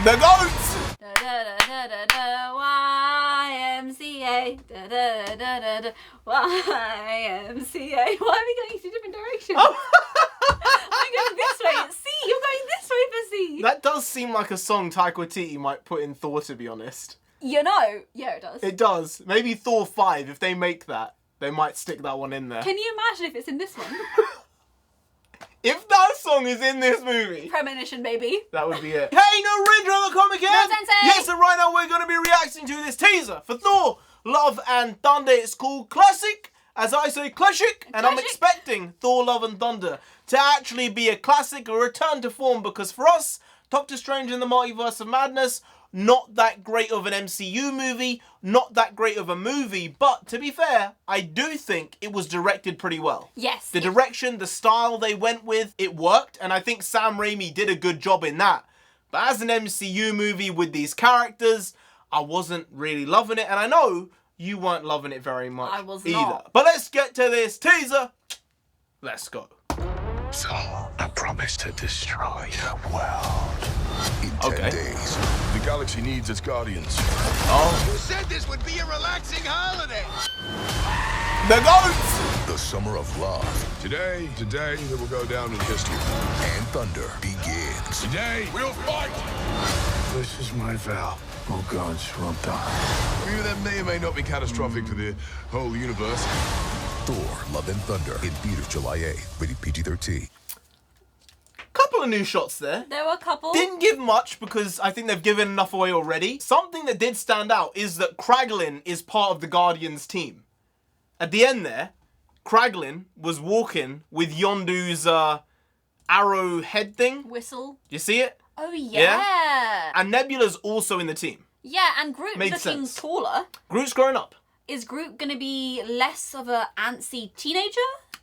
The goats! Da da da da da da YMCA. Da da da da da YMCA. Why are we going two different directions? Oh. I'm going this way. C. You're going this way for C. That does seem like a song Taika Waititi might put in Thor, to be honest. You know, yeah, it does. It does. Maybe Thor 5, if they make that, they might stick that one in there. Can you imagine if it's in this one? If that song is in this movie, Premonition, baby. that would be it. Hey, NarendraTheComic here! NONSENSEI! Yes, and right now we're going to be reacting to this teaser for Thor, Love and Thunder. It's called Classic, as I say classic, and I'm expecting Thor, Love and Thunder to actually be a classic, a return to form, because for us, Doctor Strange in the Multiverse of Madness, not that great of an MCU movie, not that great of a movie, but to be fair, I do think it was directed pretty well. Yes. The direction, the style they went with, it worked, and I think Sam Raimi did a good job in that. But as an MCU movie with these characters, I wasn't really loving it, and I know you weren't loving it very much I was either. not. But let's get to this teaser. Let's go. So, I promise to destroy your world in 10 days. The galaxy needs its guardians. Oh, Who said this would be a relaxing holiday? the goats! The summer of love Today that will go down in history. and thunder begins. Today, we'll fight! This is my vow. Oh gods, well done. That may or may not be catastrophic for the whole universe. Thor, Love and Thunder in theaters July 8th. Rated PG-13. Couple of new shots there. There were a couple. Didn't give much because I think they've given enough away already. Something that did stand out is that Kraglin is part of the Guardians team. At the end there, Kraglin was walking with Yondu's arrow head thing. Whistle. Do you see it? Oh, yeah. And Nebula's also in the team. Yeah, and Groot Made looking sense. taller. Groot's growing up. Is Groot going to be less of a antsy teenager?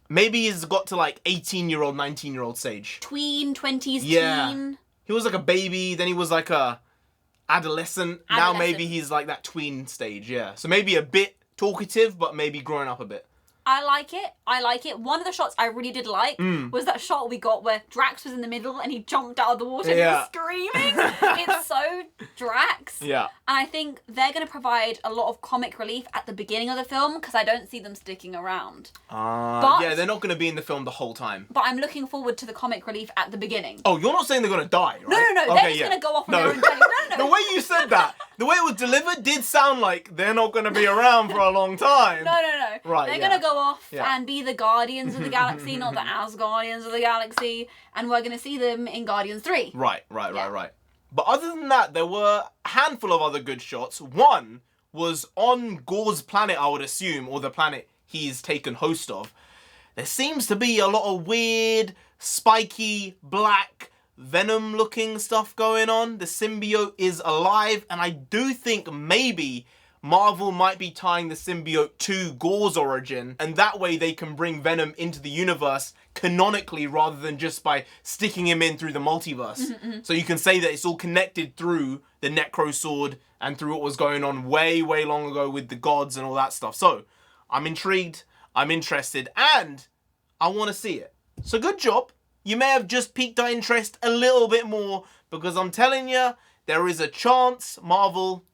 Maybe he's got to like 18-year-old, 19-year-old stage. Tween, 20s, Yeah. teen. He was like a baby, then he was like a adolescent. Now maybe he's like that tween stage, yeah. So maybe a bit talkative, but maybe growing up a bit. I like it. I like it. One of the shots I really did like was that shot we got where Drax was in the middle and he jumped out of the water and he was screaming. It's so Drax. Yeah. And I think they're going to provide a lot of comic relief at the beginning of the film because I don't see them sticking around. Yeah, they're not going to be in the film the whole time. But I'm looking forward to the comic relief at the beginning. Oh, you're not saying they're going to die, right? No. They're just going to go off on their own journey. No. The way you said that, the way it was delivered did sound like they're not going to be around for a long time. No. Right, They're yeah. going to go off Yeah. and be the Guardians of the Galaxy, not the Asgardians of the Galaxy. And we're going to see them in Guardians 3. Right. But other than that, there were a handful of other good shots. One was on Gore's planet, I would assume, or the planet he's taken host of. There seems to be a lot of weird, spiky, black, Venom-looking stuff going on. The symbiote is alive, and I do think maybe Marvel might be tying the symbiote to Gore's origin, and that way they can bring Venom into the universe canonically rather than just by sticking him in through the multiverse. So you can say that it's all connected through the Necro Sword and through what was going on way, way long ago with the gods and all that stuff. So I'm intrigued, I'm interested, and I want to see it. So good job. You may have just piqued our interest a little bit more because I'm telling you, there is a chance Marvel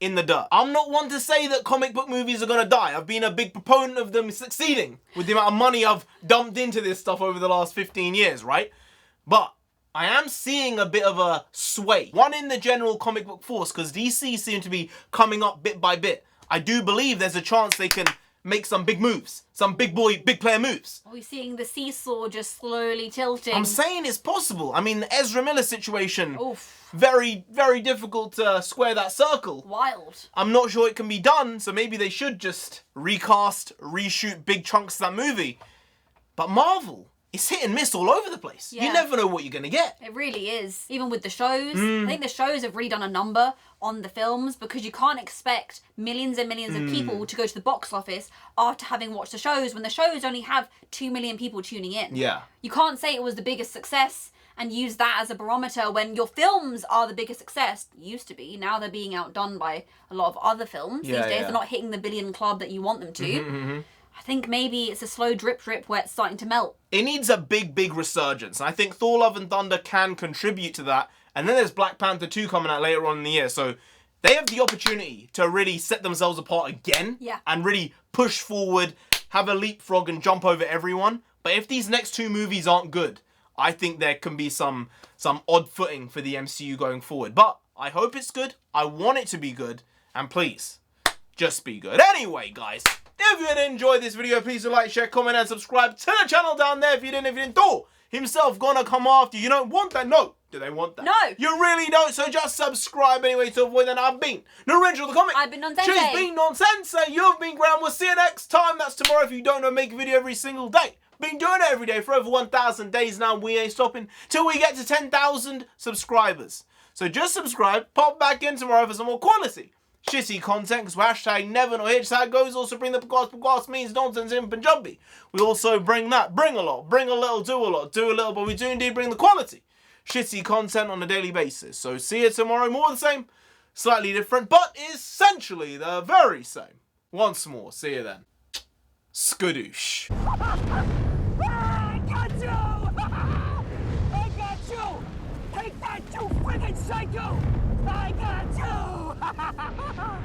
in the dirt. I'm not one to say that comic book movies are going to die. I've been a big proponent of them succeeding with the amount of money I've dumped into this stuff over the last 15 years, right? But I am seeing a bit of a sway. One in the general comic book force because DC seem to be coming up bit by bit. I do believe there's a chance they can make some big moves. Some big player moves. Are we seeing the seesaw just slowly tilting? I'm saying it's possible. I mean, the Ezra Miller situation, Oof. very, very difficult to square that circle. Wild. I'm not sure it can be done, so maybe they should just recast, reshoot big chunks of that movie. But Marvel, it's hit and miss all over the place. Yeah. You never know what you're going to get. It really is. Even with the shows. I think the shows have really done a number on the films because you can't expect millions and millions of people to go to the box office after having watched the shows when the shows only have 2 million people tuning in. Yeah. You can't say it was the biggest success and use that as a barometer when your films are the biggest success. Used to be. Now they're being outdone by a lot of other films. Yeah, These days yeah. they're not hitting the billion club that you want them to. I think maybe it's a slow drip where it's starting to melt. It needs a big resurgence. And I think Thor Love and Thunder can contribute to that And then there's Black Panther 2 coming out later on in the year. So they have the opportunity to really set themselves apart again. Yeah. And really push forward, have a leapfrog and jump over everyone. But if these next 2 movies aren't good, I think there can be some odd footing for the MCU going forward. But I hope it's good. I want it to be good. And please, just be good. Anyway, guys, if you did enjoy this video, please do like, share, comment, and subscribe to the channel down there if you didn't. Thor himself gonna come after you. You don't want that? No. Do they want that? No. You really don't, so just subscribe anyway to avoid that. I've been NarendraTheComic. I've been NONSENSEI. She's been NONSENSEI. You've been Graham. We'll see you next time. That's tomorrow. If you don't know, make a video every single day. Been doing it every day for over 1,000 days now. We ain't stopping till we get to 10,000 subscribers. So just subscribe. Pop back in tomorrow for some more quality shitty content, because hashtag never know hitch that goes. Also bring the podcast means nonsense in Punjabi. We also bring that. Bring a lot. Bring a little, do a lot. Do a little, but we do indeed bring the quality shitty content on a daily basis. So see you tomorrow. More of the same, slightly different, but essentially the very same. Once more, see you then. Skadoosh. I got you! I got you! Take that, you friggin' psycho! I got you!